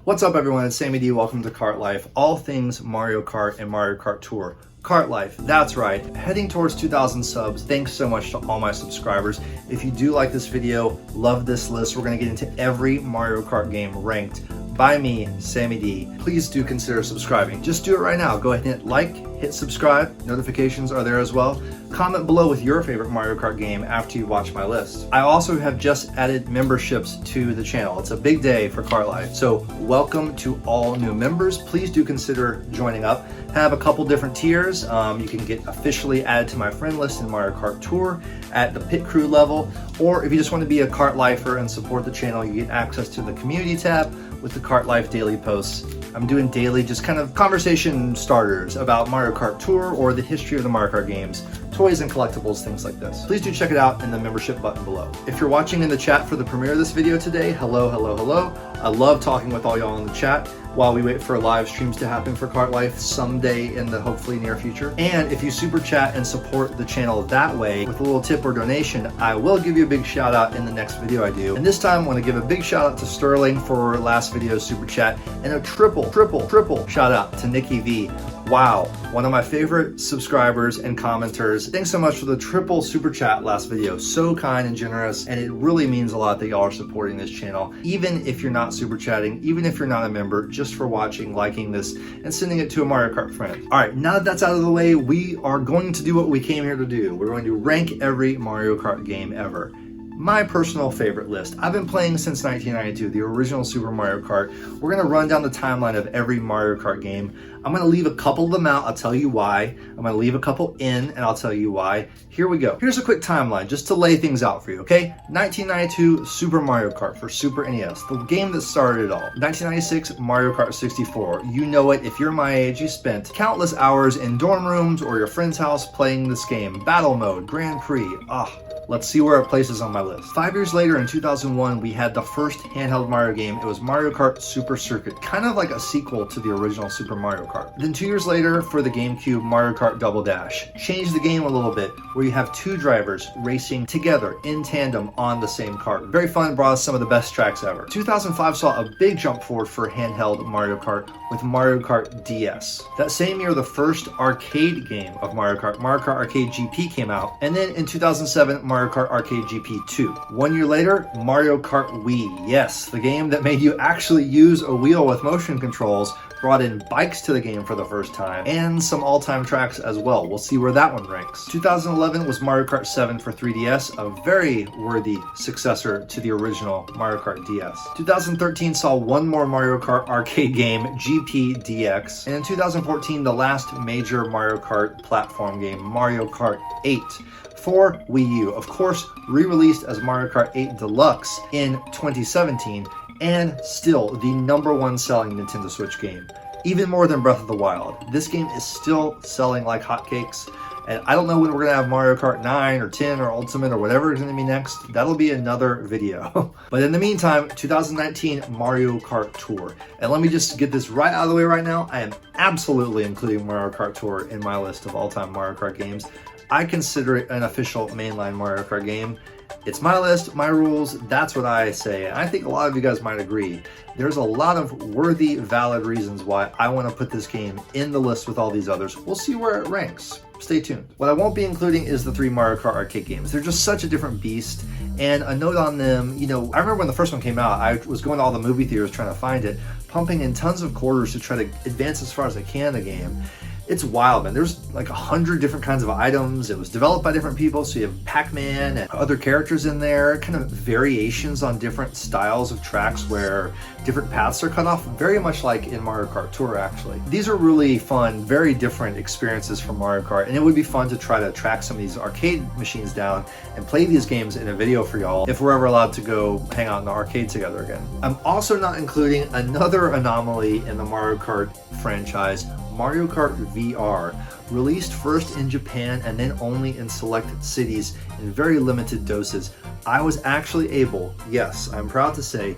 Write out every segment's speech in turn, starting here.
What's up everyone, it's Sammy D, welcome to Kart Life, all things Mario Kart and Mario Kart Tour. Kart Life, that's right, heading towards 2,000 subs. Thanks so much to all my subscribers. If you do like this video, love this list, we're gonna get into every Mario Kart game ranked by me, Sammy D. Please do consider subscribing. Just do it right now. Go ahead and hit like, hit subscribe. Notifications are there as well. Comment below with your favorite Mario Kart game after you watch my list. I also have just added memberships to the channel. It's a big day for Kart Life. So welcome to all new members. Please do consider joining up. Have a couple different tiers. You can get officially added to my friend list in Mario Kart Tour at the pit crew level. Or if you just want to be a Kart Lifer and support the channel, you get access to the community tab with the Kart Life daily posts. I'm doing daily just kind of conversation starters about Mario Kart Tour or the history of the Mario Kart games, toys and collectibles, things like this. Please do check it out in the membership button below. If you're watching in the chat for the premiere of this video today, hello, hello, hello. I love talking with all y'all in the chat while we wait for live streams to happen for Kart Life someday in the hopefully near future. And if you super chat and support the channel that way with a little tip or donation, I will give you a big shout out in the next video I do. And this time I want to give a big shout out to Sterling for last video's super chat and a triple shout out to Nikki V. Wow, one of my favorite subscribers and commenters. Thanks so much for the triple super chat last video. So kind and generous, and it really means a lot that y'all are supporting this channel. Even if you're not super chatting, even if you're not a member, just for watching, liking this, and sending it to a Mario Kart friend. All right, now that that's out of the way, we are going to do what we came here to do. We're going to rank every Mario Kart game ever. My personal favorite list. I've been playing since 1992, the original Super Mario Kart. We're gonna run down the timeline of every Mario Kart game. I'm gonna leave a couple of them out, I'll tell you why. I'm gonna leave a couple in, and I'll tell you why. Here we go. Here's a quick timeline, just to lay things out for you, okay? 1992, Super Mario Kart for Super NES, the game that started it all. 1996, Mario Kart 64. You know it, if you're my age, you spent countless hours in dorm rooms or your friend's house playing this game. Battle mode, Grand Prix, let's see where it places on my list. 5 years later, in 2001, we had the first handheld Mario game. It was Mario Kart Super Circuit, kind of like a sequel to the original Super Mario Kart. Then 2 years later, for the GameCube, Mario Kart Double Dash. Changed the game a little bit, where you have two drivers racing together in tandem on the same kart. Very fun, brought us some of the best tracks ever. 2005 saw a big jump forward for handheld Mario Kart with Mario Kart DS. That same year, the first arcade game of Mario Kart Arcade GP came out. And then in 2007, Mario Kart Arcade GP 2. 1 year later, Mario Kart Wii. Yes, the game that made you actually use a wheel with motion controls, brought in bikes to the game for the first time, and some all-time tracks as well. We'll see where that one ranks. 2011 was Mario Kart 7 for 3DS, a very worthy successor to the original Mario Kart DS. 2013 saw one more Mario Kart arcade game, GP DX, and in 2014, the last major Mario Kart platform game, Mario Kart 8. For Wii U, of course, re-released as Mario Kart 8 Deluxe in 2017, and still the #1 selling Nintendo Switch game. Even more than Breath of the Wild. This game is still selling like hotcakes, and I don't know when we're gonna have Mario Kart 9 or 10 or Ultimate or whatever is gonna be next. That'll be another video. But in the meantime, 2019 Mario Kart Tour. And let me just get this right out of the way right now. I am absolutely including Mario Kart Tour in my list of all-time Mario Kart games. I consider it an official mainline Mario Kart game. It's my list, my rules, that's what I say. And I think a lot of you guys might agree. There's a lot of worthy, valid reasons why I want to put this game in the list with all these others. We'll see where it ranks. Stay tuned. What I won't be including is the 3 Mario Kart arcade games. They're just such a different beast. And a note on them, I remember when the first one came out, I was going to all the movie theaters trying to find it, pumping in tons of quarters to try to advance as far as I can the game. It's wild, man. There's like 100 different kinds of items. It was developed by different people, so you have Pac-Man and other characters in there, kind of variations on different styles of tracks where different paths are cut off, very much like in Mario Kart Tour, actually. These are really fun, very different experiences from Mario Kart, and it would be fun to try to track some of these arcade machines down and play these games in a video for y'all if we're ever allowed to go hang out in the arcade together again. I'm also not including another anomaly in the Mario Kart franchise, Mario Kart VR, released first in Japan and then only in select cities in very limited doses. I was actually able, yes, I'm proud to say,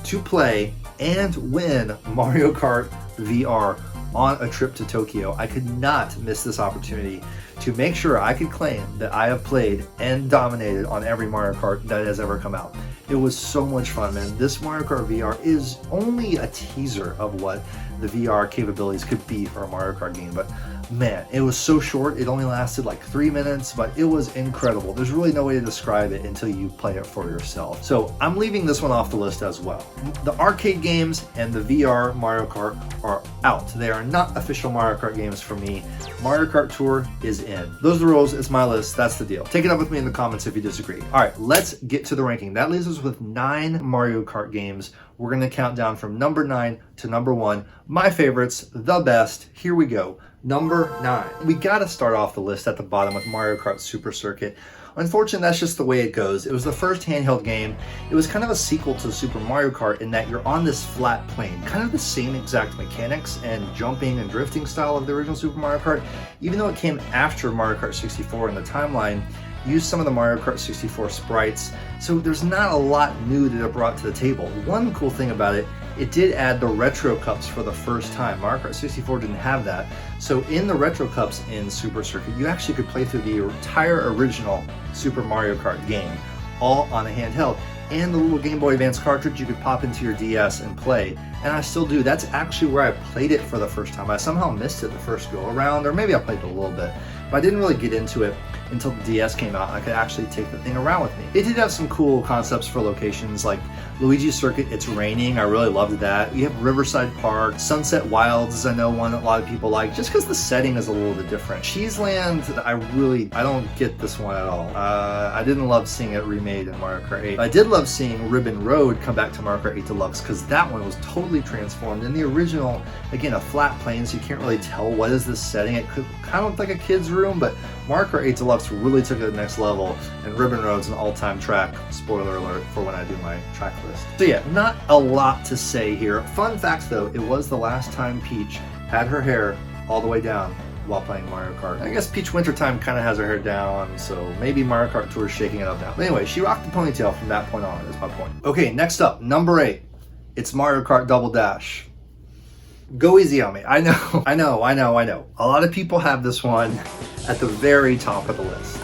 to play and win Mario Kart VR on a trip to Tokyo. I could not miss this opportunity to make sure I could claim that I have played and dominated on every Mario Kart that has ever come out. It was so much fun, man. This Mario Kart VR is only a teaser of what the VR capabilities could be for a Mario Kart game, but man, it was so short. It only lasted like 3 minutes, but it was incredible. There's really no way to describe it until you play it for yourself. So I'm leaving this one off the list as well. The arcade games and the VR Mario Kart are out. They are not official Mario Kart games for me. Mario Kart Tour is in. Those are the rules. It's my list. That's the deal. Take it up with me in the comments if you disagree. All right, let's get to the ranking. That leaves us with 9 Mario Kart games. We're going to count down from number 9 to number 1. My favorites, the best. Here we go. Number 9. We got to start off the list at the bottom with Mario Kart Super Circuit. Unfortunately, that's just the way it goes. It was the first handheld game. It was kind of a sequel to Super Mario Kart in that you're on this flat plane, kind of the same exact mechanics and jumping and drifting style of the original Super Mario Kart, even though it came after Mario Kart 64 in the timeline. Used some of the Mario Kart 64 sprites, so there's not a lot new that it brought to the table. One cool thing about it, it did add the Retro Cups for the first time. Mario Kart 64 didn't have that. So in the Retro Cups in Super Circuit, you actually could play through the entire original Super Mario Kart game, all on a handheld. And the little Game Boy Advance cartridge you could pop into your DS and play. And I still do. That's actually where I played it for the first time. I somehow missed it the first go around, or maybe I played it a little bit. But I didn't really get into it until the DS came out and I could actually take the thing around with me. It did have some cool concepts for locations like Luigi's Circuit, It's Raining. I really loved that. You have Riverside Park, Sunset Wilds is I know one that a lot of people like, just because the setting is a little bit different. Cheeseland, I don't get this one at all. I didn't love seeing it remade in Mario Kart 8. I did love seeing Ribbon Road come back to Mario Kart 8 Deluxe because that one was totally transformed. In the original, again, a flat plane, so you can't really tell what is this setting. It could kind of look like a kid's room, but Mario Kart 8 Deluxe really took it to the next level, and Ribbon Road's an all-time track. Spoiler alert for when I do my track list. So yeah, not a lot to say here. Fun fact though, it was the last time Peach had her hair all the way down while playing Mario Kart. I guess Peach Wintertime kind of has her hair down, so maybe Mario Kart Tour is shaking it up now. But anyway, she rocked the ponytail from that point on, is my point. Okay, next up, number 8. It's Mario Kart Double Dash. Go easy on me. I know. A lot of people have this one at the very top of the list.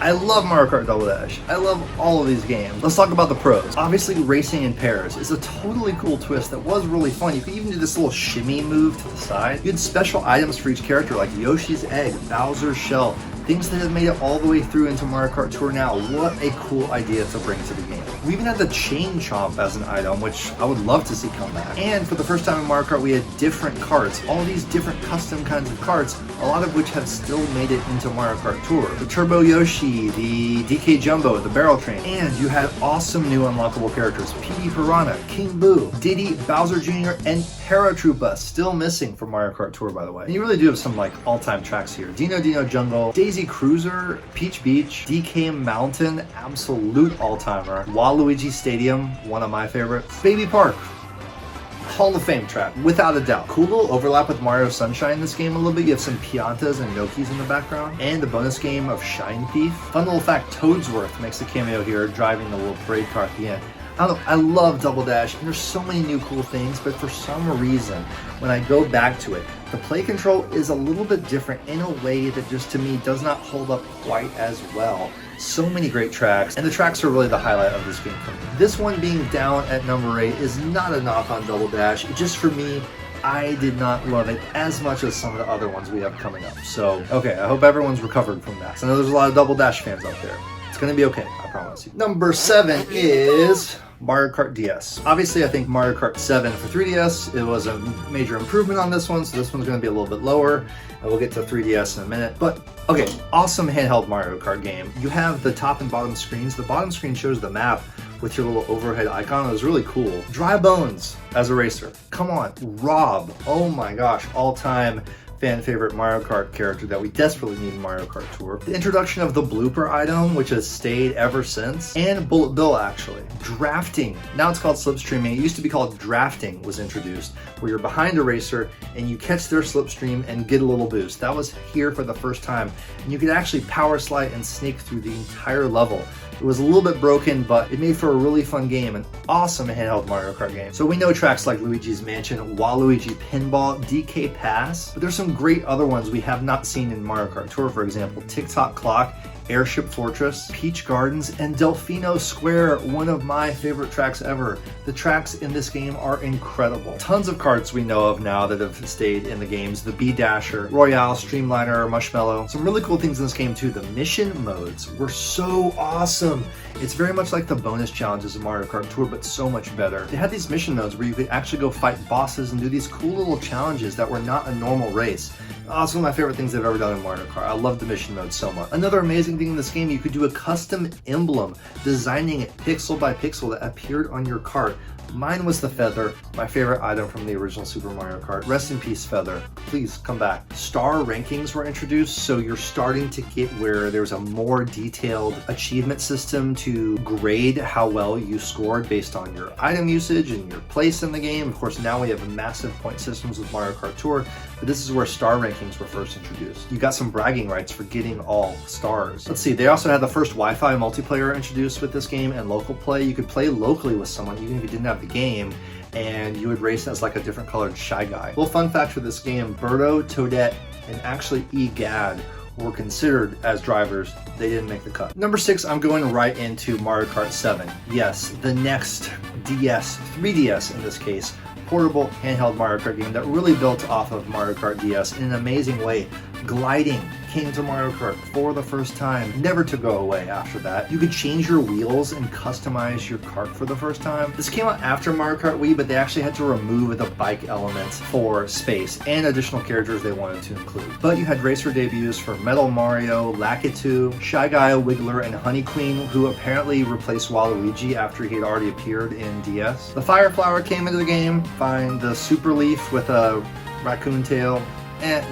I love Mario Kart Double Dash. I love all of these games. Let's talk about the pros. Obviously, racing in pairs is a totally cool twist that was really fun. You could even do this little shimmy move to the side. You had special items for each character like Yoshi's egg, Bowser's shell, things that have made it all the way through into Mario Kart Tour now. What a cool idea to bring to the game. We even had the Chain Chomp as an item, which I would love to see come back. And for the first time in Mario Kart, we had different carts. All these different custom kinds of carts, a lot of which have still made it into Mario Kart Tour. The Turbo Yoshi, the DK Jumbo, the Barrel Train. And you had awesome new unlockable characters. Petey Piranha, King Boo, Diddy, Bowser Jr., and Paratroopa, still missing from Mario Kart Tour, by the way. And you really do have some like all-time tracks here. Dino Jungle, Daisy Cruiser, Peach Beach, DK Mountain, absolute all-timer. Waluigi Stadium, one of my favorites. Baby Park, Hall of Fame track, without a doubt. Cool little overlap with Mario Sunshine in this game a little bit. You have some Piantas and Nokis in the background. And a bonus game of Shine Thief. Fun little fact, Toadsworth makes a cameo here, driving the little parade car at the end. I don't know, I love Double Dash, and there's so many new cool things, but for some reason, when I go back to it, the play control is a little bit different in a way that just, to me, does not hold up quite as well. So many great tracks, and the tracks are really the highlight of this game for me. This one being down at number 8 is not a knock on Double Dash. It just, for me, I did not love it as much as some of the other ones we have coming up. So, okay, I hope everyone's recovered from that. I know there's a lot of Double Dash fans out there. It's gonna be okay, I promise you. Number 7 is Mario Kart DS. Obviously, I think Mario Kart 7 for 3DS, it was a major improvement on this one, so this one's going to be a little bit lower, and we'll get to 3DS in a minute. But, okay, awesome handheld Mario Kart game. You have the top and bottom screens. The bottom screen shows the map with your little overhead icon. It was really cool. Dry Bones as a racer. Come on. Rob. Oh my gosh, all-time fan favorite Mario Kart character that we desperately need in Mario Kart Tour. The introduction of the blooper item, which has stayed ever since, and Bullet Bill actually. Drafting, now it's called slipstreaming. It used to be called drafting, was introduced, where you're behind a racer and you catch their slipstream and get a little boost. That was here for the first time, and you could actually power slide and sneak through the entire level. It was a little bit broken, but it made for a really fun game, an awesome handheld Mario Kart game. So we know tracks like Luigi's Mansion, Waluigi Pinball, DK Pass, but there's some great other ones we have not seen in Mario Kart Tour, for example, Tick Tock Clock Airship Fortress, Peach Gardens, and Delfino Square, one of my favorite tracks ever. The tracks in this game are incredible. Tons of karts we know of now that have stayed in the games. The B-Dasher, Royale, Streamliner, Mushmallow. Some really cool things in this game too. The mission modes were so awesome. It's very much like the bonus challenges of Mario Kart Tour, but so much better. They had these mission modes where you could actually go fight bosses and do these cool little challenges that were not a normal race. It's one of my favorite things they've ever done in Mario Kart. I love the mission mode so much. Another amazing thing in this game, you could do a custom emblem, designing it pixel by pixel that appeared on your kart. Mine was the feather, my favorite item from the original Super Mario Kart. Rest in peace, feather. Please come back. Star rankings were introduced, so you're starting to get where there's a more detailed achievement system to grade how well you scored based on your item usage and your place in the game. Of course, now we have massive point systems with Mario Kart Tour, but this is where star rankings were first introduced. You got some bragging rights for getting all stars. Let's see, they also had the first Wi-Fi multiplayer introduced with this game and local play. You could play locally with someone even if you didn't have the game, and you would race as like a different colored Shy Guy. Little fun fact for this game, Birdo, Toadette, and actually EGAD were considered as drivers. They didn't make the cut. Number 6, I'm going right into Mario Kart 7. Yes, the next DS, 3DS in this case, portable handheld Mario Kart game that really built off of Mario Kart DS in an amazing way. Gliding came to Mario Kart for the first time, never to go away after that. You could change your wheels and customize your kart for the first time. This came out after Mario Kart Wii, but they actually had to remove the bike elements for space and additional characters they wanted to include. But you had racer debuts for Metal Mario, Lakitu, Shy Guy, Wiggler, and Honey Queen, who apparently replaced Waluigi after he had already appeared in DS. The Fire Flower came into the game, fine. The Super Leaf with a raccoon tail,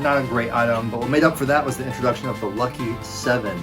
not a great item, but what made up for that was the introduction of the Lucky 7,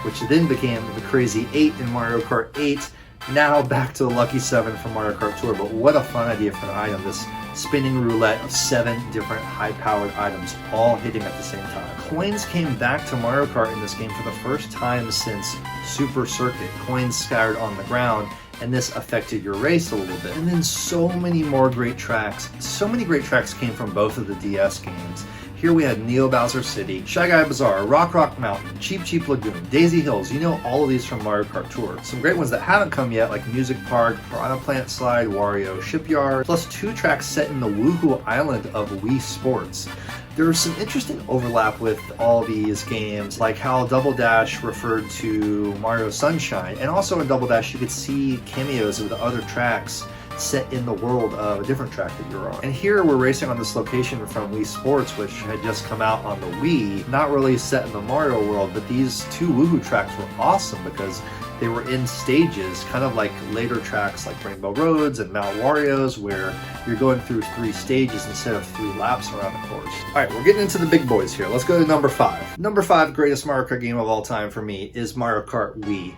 which then became the Crazy 8 in Mario Kart 8, now back to the Lucky 7 from Mario Kart Tour. But what a fun idea for an item, this spinning roulette of 7 different high-powered items all hitting at the same time. Coins came back to Mario Kart in this game for the first time since Super Circuit. Coins scattered on the ground, and this affected your race a little bit. And then so many more great tracks. So many great tracks came from both of the DS games. Here we had Neo Bowser City, Shy Guy Bazaar, Rock Rock Mountain, Cheep Cheep Lagoon, Daisy Hills. You know all of these from Mario Kart Tour. Some great ones that haven't come yet, like Music Park, Piranha Plant Slide, Wario Shipyard, plus 2 tracks set in the Woohoo Island of Wii Sports. There's some interesting overlap with all these games, like how Double Dash referred to Mario Sunshine, and also in Double Dash you could see cameos of the other tracks set in the world of a different track that you're on. And here we're racing on this location from Wii Sports, which had just come out on the Wii, not really set in the Mario world, but these 2 Woohoo tracks were awesome because they were in stages, kind of like later tracks like Rainbow Roads and Mount Wario's, where you're going through 3 stages instead of 3 laps around the course. All right, we're getting into the big boys here. Let's go to number 5. Number 5 greatest Mario Kart game of all time for me is Mario Kart Wii.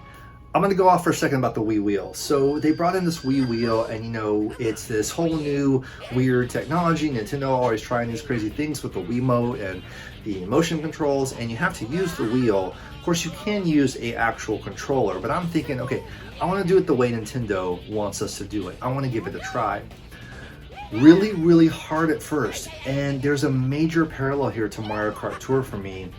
I'm going to go off for a second about the Wii Wheel. So they brought in this Wii Wheel, and you know, it's this whole new weird technology. Nintendo always trying these crazy things with the Wiimote and the motion controls, and you have to use the wheel. Of course, you can use an actual controller, but I'm thinking, okay, I want to do it the way Nintendo wants us to do it. I want to give it a try. Really, really hard at first, and there's a major parallel here to Mario Kart Tour for me.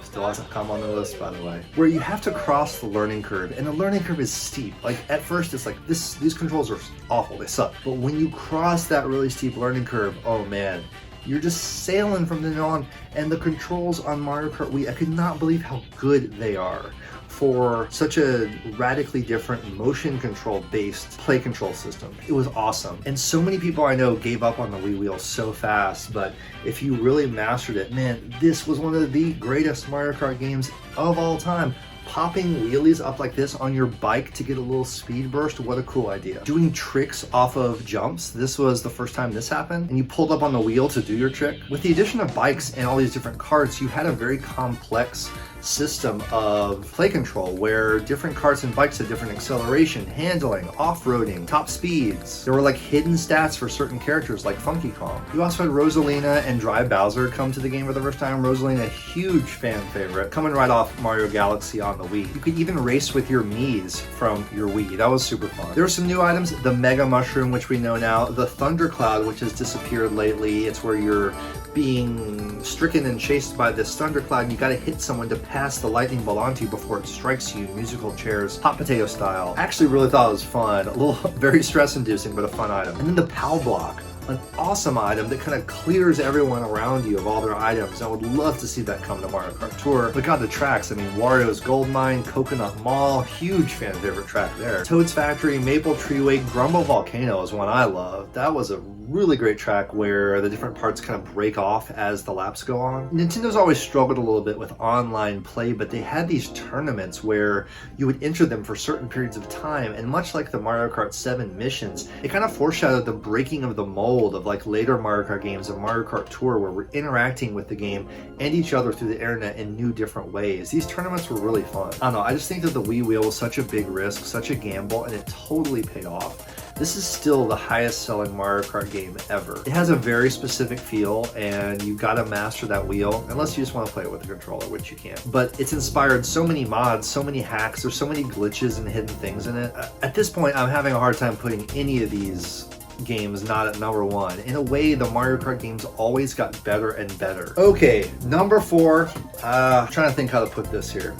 Still hasn't come on the list, by the way, where you have to cross the learning curve, and the learning curve is steep. Like at first it's like these controls are awful, they suck, but when you cross that really steep learning curve, oh man, you're just sailing from then on. And the controls on Mario Kart Wii, I could not believe how good they are for such a radically different motion control based play control system. It was awesome. And so many people I know gave up on the Wii Wheel so fast, but if you really mastered it, man, this was one of the greatest Mario Kart games of all time. Popping wheelies up like this on your bike to get a little speed burst, what a cool idea. Doing tricks off of jumps, this was the first time this happened, and you pulled up on the wheel to do your trick. With the addition of bikes and all these different karts, you had a very complex system of play control where different karts and bikes had different acceleration, handling, off-roading, top speeds. There were like hidden stats for certain characters like Funky Kong. You also had Rosalina and Dry Bowser come to the game for the first time. Rosalina, a huge fan favorite, coming right off Mario Galaxy on the Wii. You could even race with your Miis from your Wii. That was super fun. There were some new items, the Mega Mushroom, which we know now, the Thunder Cloud, which has disappeared lately. It's where you're being stricken and chased by this thundercloud, and you gotta hit someone to pass the lightning bolt onto you before it strikes you, musical chairs, hot potato style. I actually really thought it was fun. A little, very stress-inducing, but a fun item. And then the POW block, an awesome item that kind of clears everyone around you of all their items. I would love to see that come to Mario Kart Tour. But God, the tracks, I mean, Wario's Gold Mine, Coconut Mall, huge fan favorite track there. Toad's Factory, Maple Treeway, Grumble Volcano is one I love. That was a really great track where the different parts kind of break off as the laps go on. Nintendo's always struggled a little bit with online play, but they had these tournaments where you would enter them for certain periods of time, and much like the Mario Kart 7 missions, it kind of foreshadowed the breaking of the mold of like later Mario Kart games of Mario Kart Tour, where we're interacting with the game and each other through the internet in new different ways. These tournaments were really fun. I don't know, I just think that the Wii Wheel was such a big risk, such a gamble, and it totally paid off. This is still the highest selling Mario Kart game ever. It has a very specific feel, and you gotta master that wheel, unless you just want to play it with a controller, which you can. But it's inspired so many mods, so many hacks, there's so many glitches and hidden things in it. At this point, I'm having a hard time putting any of these games not at number one. In a way, the Mario Kart games always got better and better. Okay, number 4, I'm trying to think how to put this here.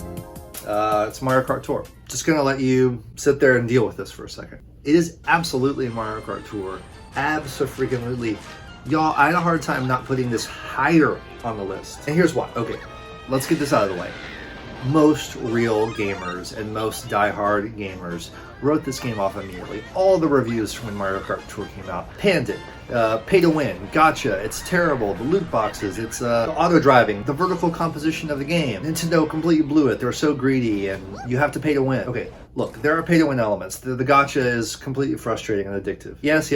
It's Mario Kart Tour. Just gonna let you sit there and deal with this for a second. It is absolutely Mario Kart Tour. Abso-freaking-lutely. Y'all, I had a hard time not putting this higher on the list. And here's why. Okay, let's get this out of the way. Most real gamers and most die-hard gamers wrote this game off immediately. All the reviews when Mario Kart Tour came out panned it. Pay to win, gotcha, it's terrible, the loot boxes, it's the auto driving, the vertical composition of the game. Nintendo completely blew it, they're so greedy and you have to pay to win. Okay, look, there are pay to win elements. The gotcha is completely frustrating and addictive. Yes.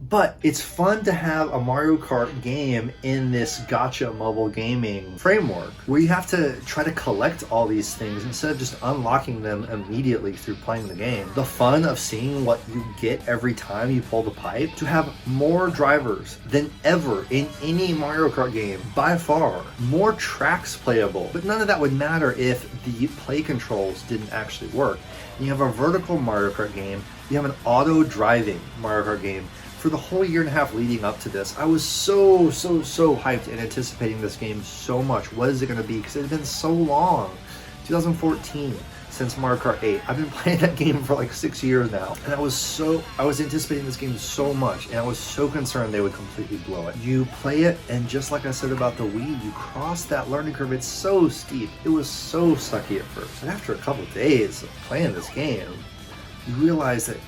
But it's fun to have a Mario Kart game in this gotcha mobile gaming framework where you have to try to collect all these things instead of just unlocking them immediately through playing the game. The fun of seeing what you get every time you pull the pipe, to have more drivers than ever in any Mario Kart game, by far. More tracks playable, but none of that would matter if the play controls didn't actually work. You have a vertical Mario Kart game, you have an auto driving Mario Kart game. For the whole year and a half leading up to this, I was so hyped and anticipating this game so much. What is it going to be? Because it had been so long. 2014. Since Mario Kart 8. I've been playing that game for like 6 years now, and I was anticipating this game so much, and I was so concerned they would completely blow it. You play it, and just like I said about the Wii, you cross that learning curve. It's so steep. It was so sucky at first, but after a couple of days of playing this game, you realize that,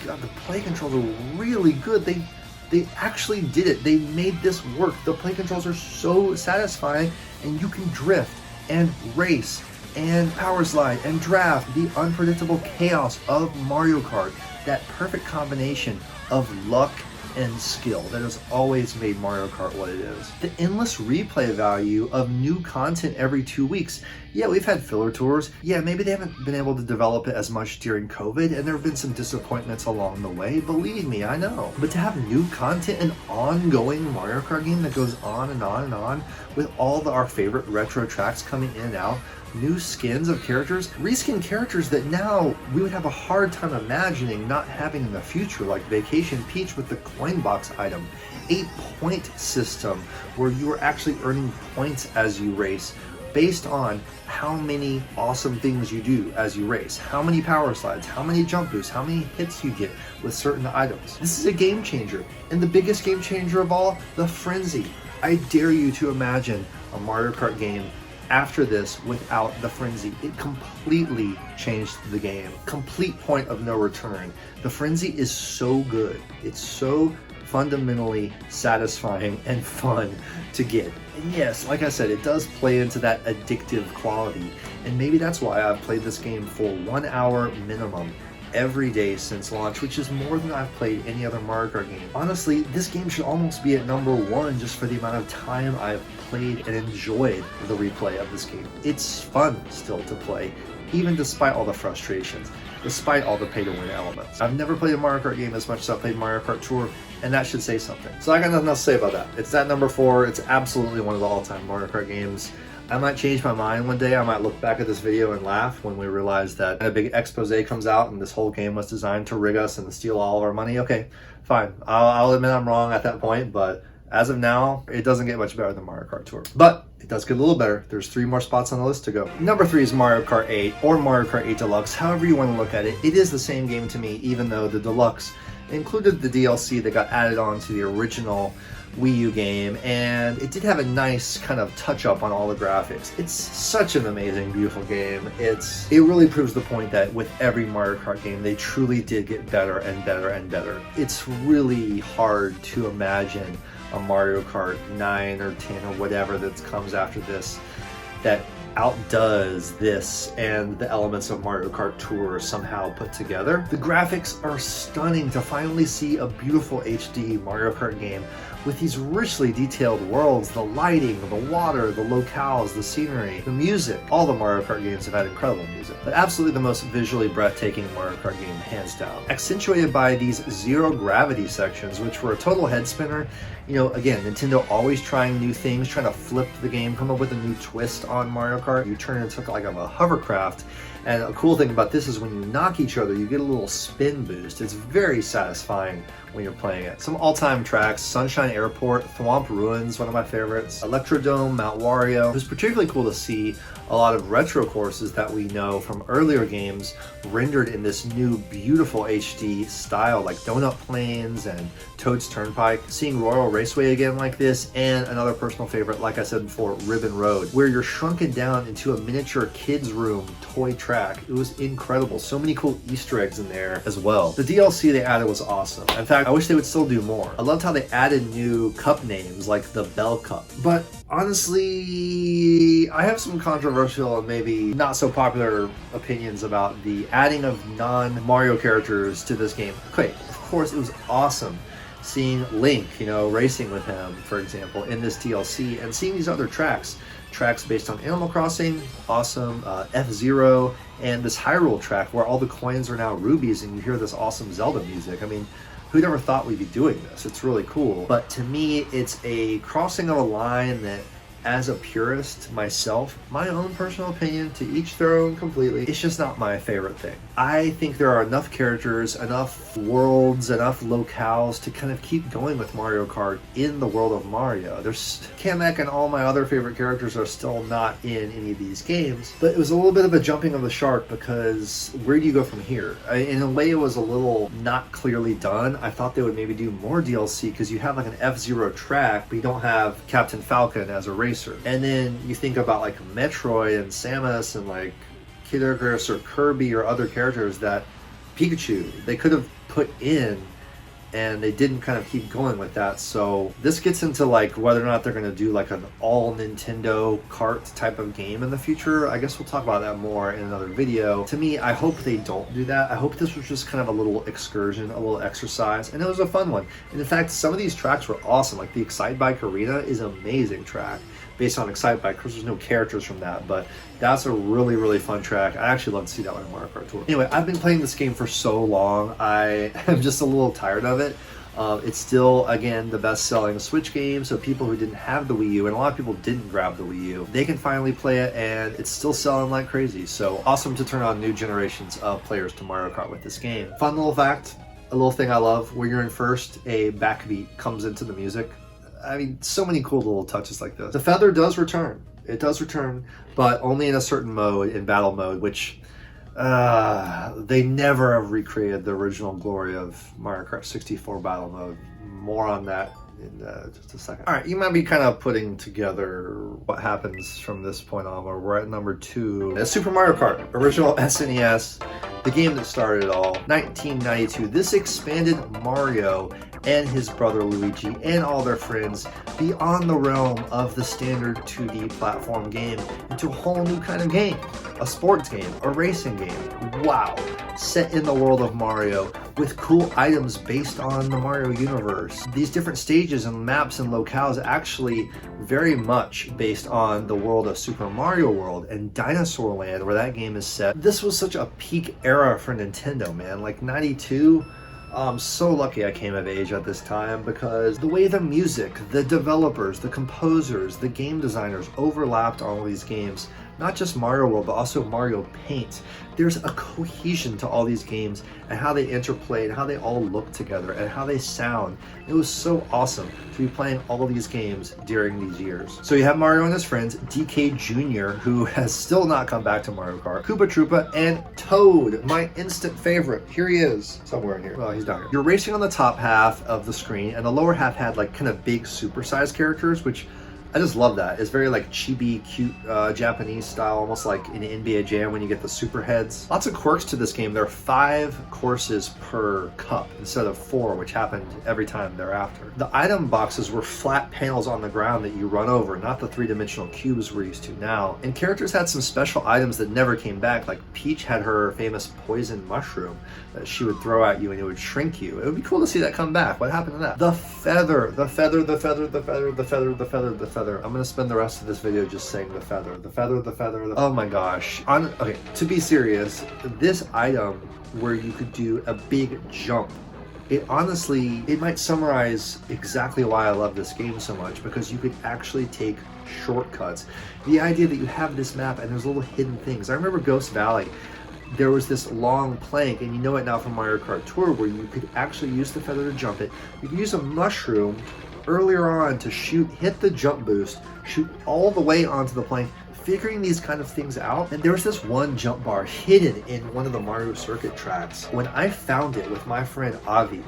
God, the play controls are really good. They actually did it. They made this work. The play controls are so satisfying, and you can drift and race and power slide and draft, the unpredictable chaos of Mario Kart, that perfect combination of luck and skill that has always made Mario Kart what it is. The endless replay value of new content every 2 weeks. Yeah, we've had filler tours. Yeah, maybe they haven't been able to develop it as much during COVID, and there have been some disappointments along the way. Believe me, I know. But to have new content, an ongoing Mario Kart game that goes on and on and on, with all our favorite retro tracks coming in and out, new skins of characters, reskin characters that now we would have a hard time imagining not having in the future, like Vacation Peach with the coin box item, 8-point system where you are actually earning points as you race based on how many awesome things you do as you race, how many power slides, how many jump boosts, how many hits you get with certain items. This is a game changer, and the biggest game changer of all, the frenzy. I dare you to imagine a Mario Kart game after this without the frenzy. It completely changed the game. Complete point of no return. The frenzy is so good. It's so fundamentally satisfying and fun to get. And yes, like I said, it does play into that addictive quality. And maybe that's why I've played this game for 1 hour minimum every day since launch, which is more than I've played any other Mario Kart game. Honestly, this game should almost be at number 1 just for the amount of time I've played and enjoyed the replay of this game. It's fun still to play, even despite all the frustrations, despite all the pay-to-win elements. I've never played a Mario Kart game as much as I played Mario Kart Tour, and that should say something. So I got nothing else to say about that. It's at number 4. It's absolutely one of the all-time Mario Kart games. I might change my mind one day. I might look back at this video and laugh when we realize that a big expose comes out and this whole game was designed to rig us and to steal all of our money. Okay, fine. I'll admit I'm wrong at that point, but As of now, it doesn't get much better than Mario Kart Tour. But it does get a little better. There's 3 more spots on the list to go. Number 3 is Mario Kart 8 or Mario Kart 8 Deluxe, however you want to look at it. It is the same game to me, even though the Deluxe included the DLC that got added on to the original Wii U game, and it did have a nice kind of touch up on all the graphics. It's such an amazing, beautiful game. It really proves the point that with every Mario Kart game, they truly did get better and better and better. It's really hard to imagine a Mario Kart 9 or 10 or whatever that comes after this that outdoes this and the elements of Mario Kart Tour somehow put together. The graphics are stunning. To finally see a beautiful HD Mario Kart game with these richly detailed worlds, the lighting, the water, the locales, the scenery, the music. All the Mario Kart games have had incredible music, but absolutely the most visually breathtaking Mario Kart game, hands down. Accentuated by these zero gravity sections, which were a total head spinner. You know, again, Nintendo always trying new things, trying to flip the game, come up with a new twist on Mario Kart. You turn it into like a hovercraft. And a cool thing about this is when you knock each other, you get a little spin boost. It's very satisfying when you're playing it. Some all-time tracks: Sunshine Airport, Thwomp Ruins, one of my favorites, Electrodome, Mount Wario. It was particularly cool to see a lot of retro courses that we know from earlier games rendered in this new beautiful HD style, like Donut Plains and Toad's Turnpike. Seeing Royal Raceway again like this, and another personal favorite, like I said before, Ribbon Road, where you're shrunken down into a miniature kids room toy track. It was incredible. So many cool Easter eggs in there as well. The DLC they added was awesome. In fact, I wish they would still do more. I loved how they added new cup names like the Bell Cup. But honestly, I have some controversial and maybe not so popular opinions about the adding of non-Mario characters to this game. Okay, of course it was awesome seeing Link, you know, racing with him, for example, in this DLC, and seeing these other tracks based on Animal Crossing, awesome, F-Zero, and this Hyrule track where all the coins are now rubies and you hear this awesome Zelda music. I mean, who'd ever thought we'd be doing this? It's really cool. But to me, it's a crossing of a line that, as a purist myself, my own personal opinion, to each their own completely, it's just not my favorite thing. I think there are enough characters, enough worlds, enough locales to kind of keep going with Mario Kart in the world of Mario. There's Kamek and all my other favorite characters are still not in any of these games, but it was a little bit of a jumping of the shark because where do you go from here? In a way, it was a little not clearly done. I thought they would maybe do more DLC because you have like an F-Zero track, but you don't have Captain Falcon as a racer. And then you think about like Metroid and Samus and like Kid Icarus or Kirby or other characters that Pikachu they could have put in, and they didn't kind of keep going with that. So this gets into like whether or not they're going to do like an all Nintendo Kart type of game in the future. I guess we'll talk about that more in another video. To me, I hope they don't do that. I hope this was just kind of a little excursion, a little exercise, and it was a fun one. And in fact, some of these tracks were awesome. Like the Excite Bike Arena is an amazing track based on Excite Bike. Of course, there's no characters from that, but that's a really, really fun track. I actually love to see that one in Mario Kart Tour. Anyway, I've been playing this game for so long, I am just a little tired of it. It's still, again, the best-selling Switch game, so people who didn't have the Wii U, and a lot of people didn't grab the Wii U, they can finally play it, and it's still selling like crazy. So awesome to turn on new generations of players to Mario Kart with this game. Fun little fact, a little thing I love, when you're in first, a backbeat comes into the music. I mean, so many cool little touches like this. The feather does return. It does return, but only in a certain mode, in battle mode, which they never have recreated the original glory of Mario Kart 64 battle mode. More on that in just a second. All right, you might be kind of putting together what happens from this point on, where we're at number 2. It's Super Mario Kart, original SNES, the game that started it all, 1992. This expanded Mario and his brother Luigi and all their friends beyond the realm of the standard 2D platform game into a whole new kind of game. A sports game, a racing game. Wow. Set in the world of Mario with cool items based on the Mario universe. These different stages and maps and locales actually very much based on the world of Super Mario World and Dinosaur Land, where that game is set. This was such a peak era for Nintendo, man. Like 92. I'm so lucky I came of age at this time, because the way the music, the developers, the composers, the game designers overlapped on all these games not just Mario World, but also Mario Paint. There's a cohesion to all these games and how they interplay and how they all look together and how they sound. It was so awesome to be playing all these games during these years. So you have Mario and his friends, DK Jr., who has still not come back to Mario Kart, Koopa Troopa, and Toad, my instant favorite. Here he is, somewhere in here. Well, he's down here. You're racing on the top half of the screen, and the lower half had like kind of big supersized characters, which I just love that. It's very like chibi, cute Japanese style, almost like in NBA Jam when you get the super heads. Lots of quirks to this game. There are 5 courses per cup instead of 4, which happened every time thereafter. The item boxes were flat panels on the ground that you run over, not the 3-dimensional cubes we're used to now. And characters had some special items that never came back, like Peach had her famous poison mushroom that she would throw at you and it would shrink you. It would be cool to see that come back. What happened to that? The feather, the feather, the feather, the feather, the feather, the feather, the feather. I'm gonna spend the rest of this video just saying the feather, the feather, the feather. Oh my gosh. Okay, to be serious, this item where you could do a big jump, it might summarize exactly why I love this game so much, because you could actually take shortcuts. The idea that you have this map and there's little hidden things. I remember Ghost Valley. There was this long plank, and you know it now from Mario Kart Tour, where you could actually use the feather to jump it. You could use a mushroom earlier on to hit the jump boost, shoot all the way onto the plank, figuring these kind of things out. And there was this one jump bar hidden in one of the Mario Circuit tracks. When I found it with my friend Avi,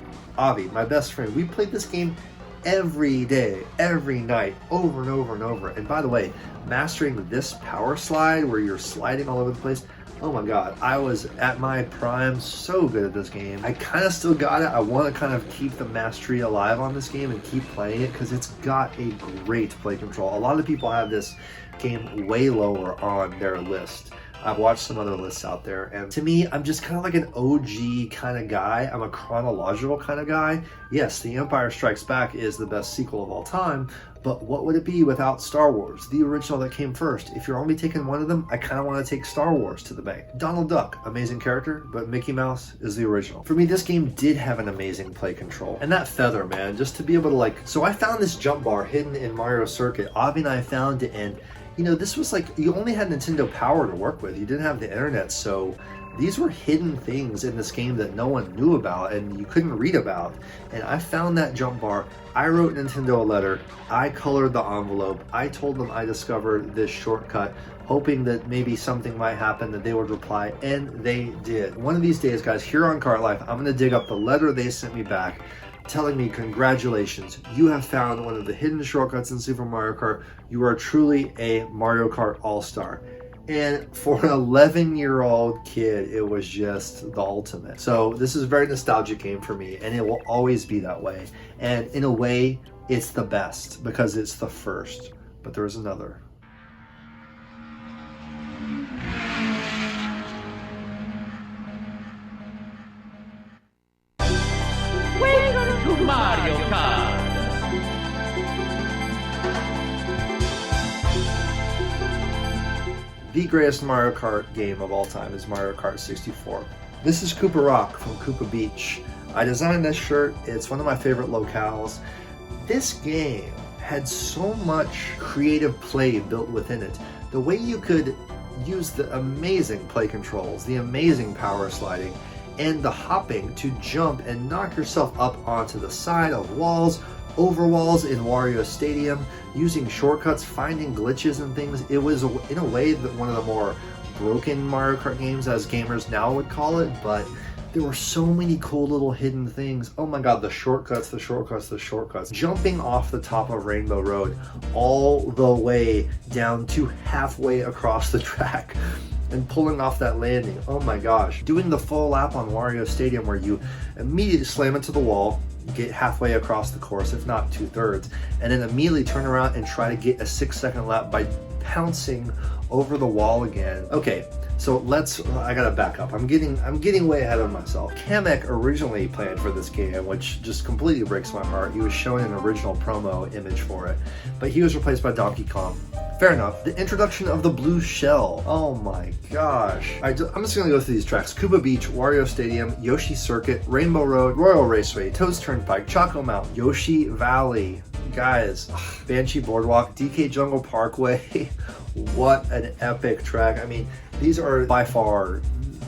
my best friend, we played this game every day, every night, over and over and over. And by the way, mastering this power slide where you're sliding all over the place, oh my god, I was at my prime, so good at this game. I kind of still got it. I want to kind of keep the mastery alive on this game and keep playing it because it's got a great play control. A lot of people have this game way lower on their list. I've watched some other lists out there, and to me, I'm just kind of like an OG kind of guy. I'm a chronological kind of guy. Yes, The Empire Strikes Back is the best sequel of all time, but what would it be without Star Wars, the original that came first? If you're only taking one of them, I kind of want to take Star Wars to the bank. Donald Duck, amazing character, but Mickey Mouse is the original. For me, this game did have an amazing play control. And that feather, man, just to be able to like... So I found this jump bar hidden in Mario Circuit. Avi and I found it, and you know, this was like, you only had Nintendo Power to work with. You didn't have the internet, so these were hidden things in this game that no one knew about and you couldn't read about. And I found that jump bar. I wrote Nintendo a letter. I colored the envelope. I told them I discovered this shortcut, hoping that maybe something might happen, that they would reply, and they did. One of these days, guys, here on Kart Life, I'm gonna dig up the letter they sent me back, telling me, congratulations, you have found one of the hidden shortcuts in Super Mario Kart. You are truly a Mario Kart all-star. And for an 11-year-old kid, it was just the ultimate. So this is a very nostalgic game for me, and it will always be that way. And in a way, it's the best because it's the first, but there's another. Welcome to Mario Kart! The greatest Mario Kart game of all time is Mario Kart 64. This is Koopa Rock from Koopa Beach. I designed this shirt. It's one of my favorite locales. This game had so much creative play built within it. The way you could use the amazing play controls, the amazing power sliding, and the hopping to jump and knock yourself up onto the side of walls, over walls in Wario Stadium, using shortcuts, finding glitches and things. It was, in a way, one of the more broken Mario Kart games, as gamers now would call it, but there were so many cool little hidden things. Oh my god, the shortcuts, the shortcuts, the shortcuts. Jumping off the top of Rainbow Road all the way down to halfway across the track and pulling off that landing. Oh my gosh. Doing the full lap on Wario Stadium where you immediately slam into the wall, get halfway across the course, if not 2/3, and then immediately turn around and try to get a 6-second lap by pouncing over the wall again. Okay, So I gotta back up. I'm getting way ahead of myself. Kamek originally planned for this game, which just completely breaks my heart. He was showing an original promo image for it, but he was replaced by Donkey Kong. Fair enough. The introduction of the blue shell. Oh my gosh. I'm just gonna go through these tracks. Koopa Beach, Wario Stadium, Yoshi Circuit, Rainbow Road, Royal Raceway, Toad's Turnpike, Choco Mountain, Yoshi Valley. Guys, Banshee Boardwalk, DK Jungle Parkway. What an epic track. I mean, these are by far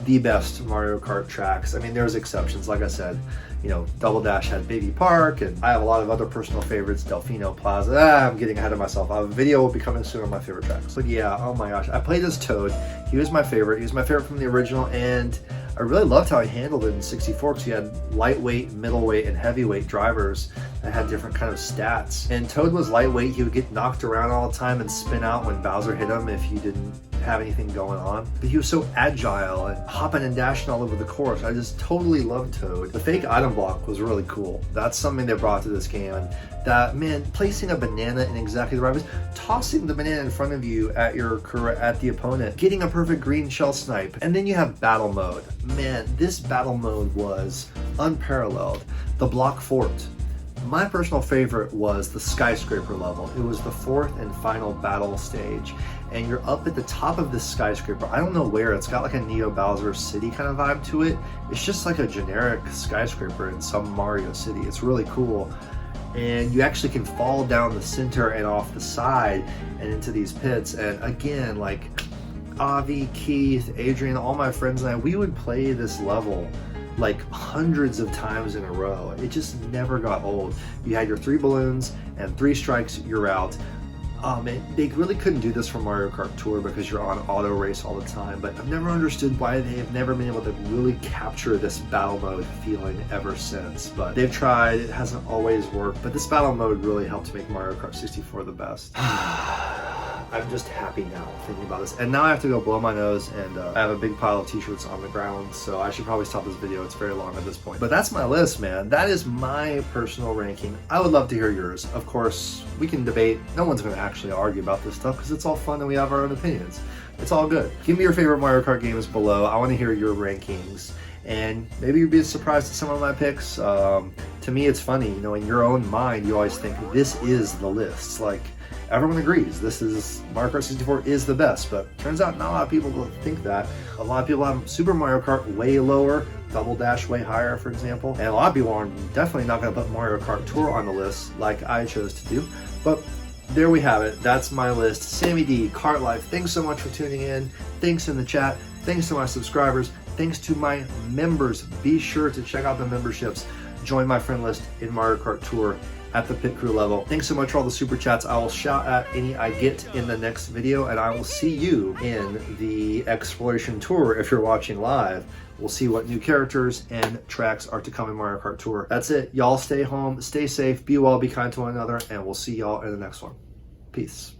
the best Mario Kart tracks. I mean, there's exceptions. Like I said, you know, Double Dash had Baby Park, and I have a lot of other personal favorites. Delfino Plaza. I'm getting ahead of myself. A video will be coming soon on my favorite tracks. But yeah, oh my gosh. I played as Toad. He was my favorite. He was my favorite from the original, and I really loved how he handled it in 64 because he had lightweight, middleweight, and heavyweight drivers that had different kind of stats. And Toad was lightweight. He would get knocked around all the time and spin out when Bowser hit him if you didn't have anything going on. But he was so agile and hopping and dashing all over the course. I just totally loved Toad. The fake item block was really cool. That's something they brought to this game. And that, man, placing a banana in exactly the right place, tossing the banana in front of you at the opponent, getting a perfect green shell snipe. And then you have battle mode. Man, this battle mode was unparalleled. The block fort. My personal favorite was the skyscraper level. It was the fourth and final battle stage, and you're up at the top of this skyscraper. I don't know where. It's got like a Neo Bowser City kind of vibe to it. It's just like a generic skyscraper in some Mario City. It's really cool. And you actually can fall down the center and off the side and into these pits. And again, like Avi, Keith, Adrian, all my friends and I, we would play this level like hundreds of times in a row. It just never got old. You had your 3 balloons and 3 strikes, you're out. They really couldn't do this for Mario Kart Tour because you're on auto race all the time, but I've never understood why they have never been able to really capture this battle mode feeling ever since. But they've tried, it hasn't always worked, but this battle mode really helped make Mario Kart 64 the best. I'm just happy now thinking about this. And now I have to go blow my nose, and I have a big pile of t-shirts on the ground, so I should probably stop this video. It's very long at this point. But that's my list, man. That is my personal ranking. I would love to hear yours. Of course, we can debate. No one's going to actually argue about this stuff because it's all fun and we have our own opinions. It's all good. Give me your favorite Mario Kart games below. I want to hear your rankings. And maybe you'd be surprised at some of my picks. To me, it's funny, you know, in your own mind, you always think this is the list. Like, everyone agrees this is Mario Kart 64 is the best, but turns out not a lot of people think that. A lot of people have Super Mario Kart way lower, Double Dash way higher, for example, and a lot of people are definitely not going to put Mario Kart Tour on the list like I chose to do. But there we have it. That's my list. Sammy D, Kart Life. Thanks so much for tuning in. Thanks in the chat. Thanks to my subscribers. Thanks to my members. Be sure to check out the memberships. Join my friend list in Mario Kart Tour at the pit crew level. Thanks so much for all the super chats. I will shout out any I get in the next video, and I will see you in the exploration tour if you're watching live. We'll see what new characters and tracks are to come in Mario Kart Tour. That's it. Y'all stay home, stay safe, be well, be kind to one another, and we'll see y'all in the next one. Peace.